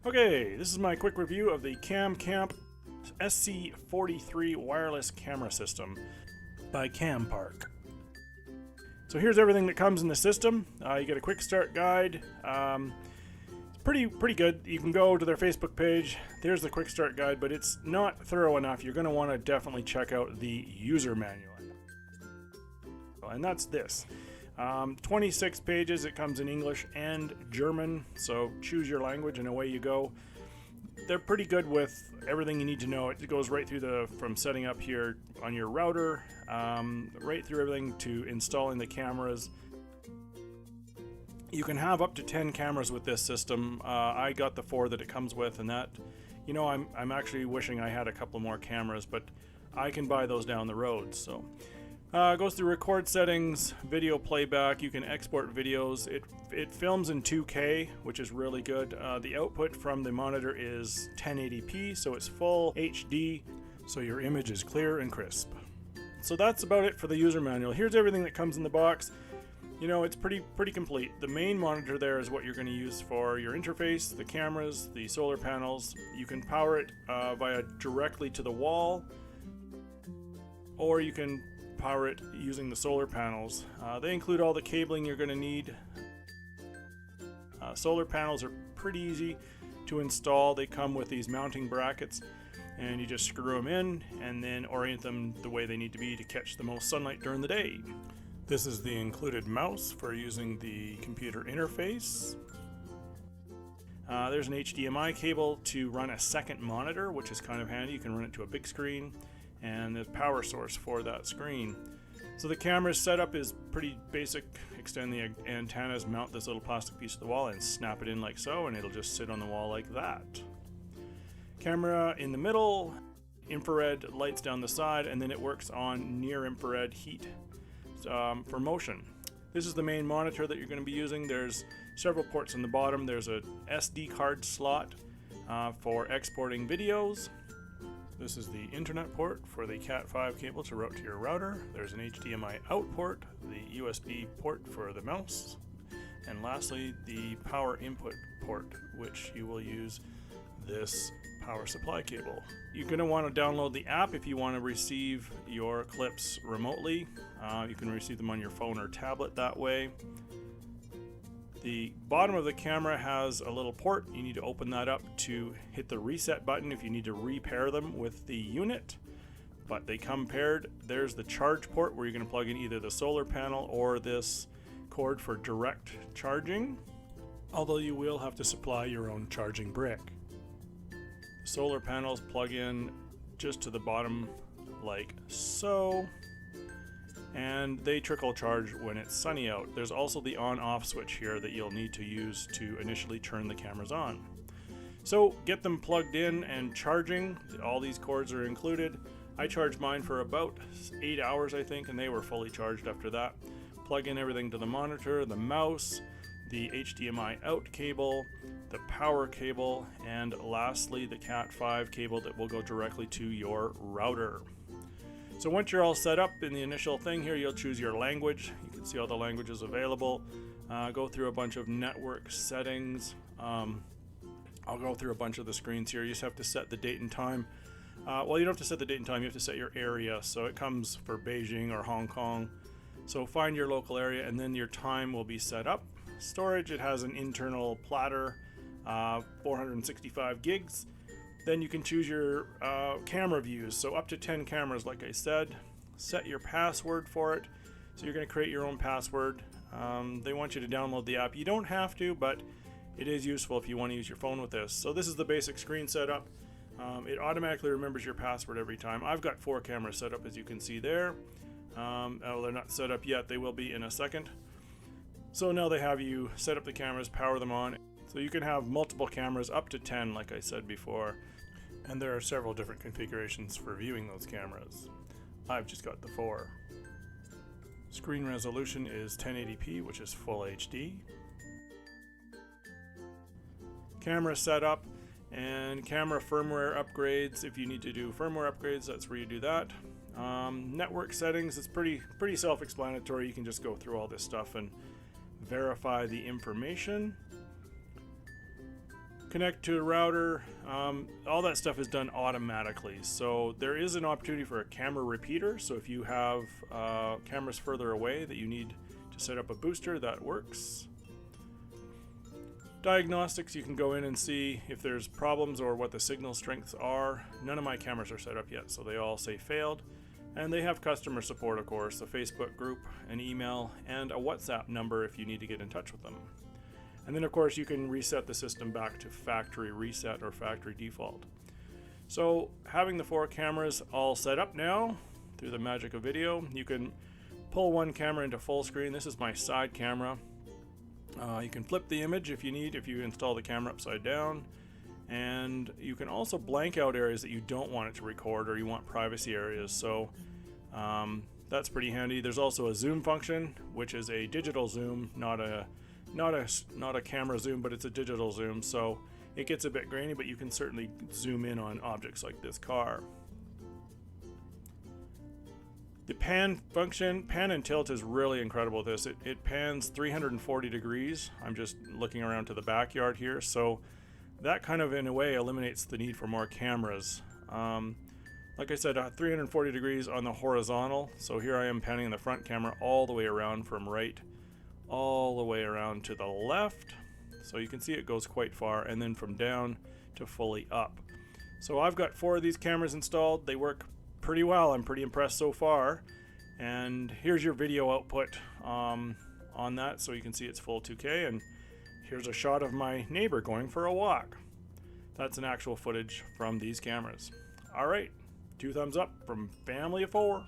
Okay, this is my quick review of the CamCamp SC43 wireless camera system by CamPark. So here's everything that comes in the system. You get a quick start guide. It's pretty good. You can go to their Facebook page. There's the quick start guide, but it's not thorough enough. You're going to want to definitely check out the user manual. And that's this. 26 pages. It comes in English and German, so choose your language and away you go. They're pretty good with everything you need to know. It goes right through from setting up here on your router, right through everything to installing the cameras. You can have up to 10 cameras with this system. I got the 4 that it comes with, and that, you know, I'm actually wishing I had a couple more cameras, but I can buy those down the road. So goes through record settings, video playback. You can export videos. It films in 2K, which is really good. The output from the monitor is 1080p, so it's full HD, so your image is clear and crisp. So that's about it for the user manual. Here's everything that comes in the box. You know, it's pretty complete. The main monitor there is what you're going to use for your interface, the cameras, the solar panels. You can power it via directly to the wall, or you can power it using the solar panels. They include all the cabling you're going to need. Solar panels are pretty easy to install. They come with these mounting brackets, and you just screw them in and then orient them the way they need to be to catch the most sunlight during the day. This is the included mouse for using the computer interface. There's an HDMI cable to run a second monitor, which is kind of handy. You can run it to a big screen, and the power source for that screen. So the camera's setup is pretty basic. Extend the antennas, mount this little plastic piece to the wall, and snap it in like so, and it'll just sit on the wall like that. Camera in the middle, infrared lights down the side, and then it works on near infrared heat for motion. This is the main monitor that you're going to be using. There's several ports in the bottom. There's a SD card slot for exporting videos. This is the internet port for the Cat5 cable to route to your router. There's an HDMI out port, the USB port for the mouse, and lastly the power input port, which you will use this power supply cable. You're going to want to download the app if you want to receive your clips remotely. You can receive them on your phone or tablet that way. The bottom of the camera has a little port. You need to open that up to hit the reset button if you need to repair them with the unit, but they come paired. There's the charge port where you're going to plug in either the solar panel or this cord for direct charging, although you will have to supply your own charging brick. The solar panels plug in just to the bottom like so, and they trickle charge when it's sunny out. There's also the on-off switch here that you'll need to use to initially turn the cameras on. So get them plugged in and charging. All these cords are included. I charged mine for about 8 hours, I think, and they were fully charged after that. Plug in everything to the monitor, the mouse, the HDMI out cable, the power cable, and lastly the Cat5 cable that will go directly to your router. So once you're all set up in the initial thing here, you'll choose your language. You can see all the languages available. Go through a bunch of network settings. I'll go through a bunch of the screens here. You just have to set the date and time. Well, you don't have to set the date and time, you have to set your area. So it comes for Beijing or Hong Kong. So find your local area and then your time will be set up. Storage, it has an internal platter, 465 gigs. Then you can choose your camera views, so up to 10 cameras like I said. Set your password for it. So you're going to create your own password. They want you to download the app. You don't have to, but it is useful if you want to use your phone with this. So this is the basic screen setup. It automatically remembers your password every time. I've got 4 cameras set up, as you can see there. Oh, they're not set up yet. They will be in a second. So now they have you set up the cameras, power them on. So you can have multiple cameras up to 10, like I said before. And there are several different configurations for viewing those cameras. I've just got the 4. Screen resolution is 1080p, which is full HD. Camera setup and camera firmware upgrades. If you need to do firmware upgrades, that's where you do that. Network settings, it's pretty self-explanatory. You can just go through all this stuff and verify the information. connect to a router. All that stuff is done automatically. So there is an opportunity for a camera repeater. So if you have cameras further away that you need to set up a booster, that works. Diagnostics, you can go in and see if there's problems or what the signal strengths are. None of my cameras are set up yet, so they all say failed. And they have customer support, of course, a Facebook group, an email, and a WhatsApp number if you need to get in touch with them. And then, of course, you can reset the system back to factory reset or factory default. So having the 4 cameras all set up now through the magic of video, you can pull one camera into full screen. This is my side camera. You can flip the image if you need, if you install the camera upside down. And you can also blank out areas that you don't want it to record or you want privacy areas. So that's pretty handy. There's also a zoom function, which is a digital zoom, not a camera zoom, but it's a digital zoom. So it gets a bit grainy, but you can certainly zoom in on objects like this car. The pan function, pan and tilt, is really incredible with this. It pans 340 degrees. I'm just looking around to the backyard here. So that kind of, in a way, eliminates the need for more cameras. Like I said, 340 degrees on the horizontal. So here I am panning the front camera all the way around from right all the way around to the left. So you can see it goes quite far, and then from down to fully up. So I've got 4 of these cameras installed. They work pretty well. I'm pretty impressed so far. And here's your video output on that, so you can see it's full 2K. And here's a shot of my neighbor going for a walk. That's an actual footage from these cameras. All right, 2 thumbs up from Family of 4.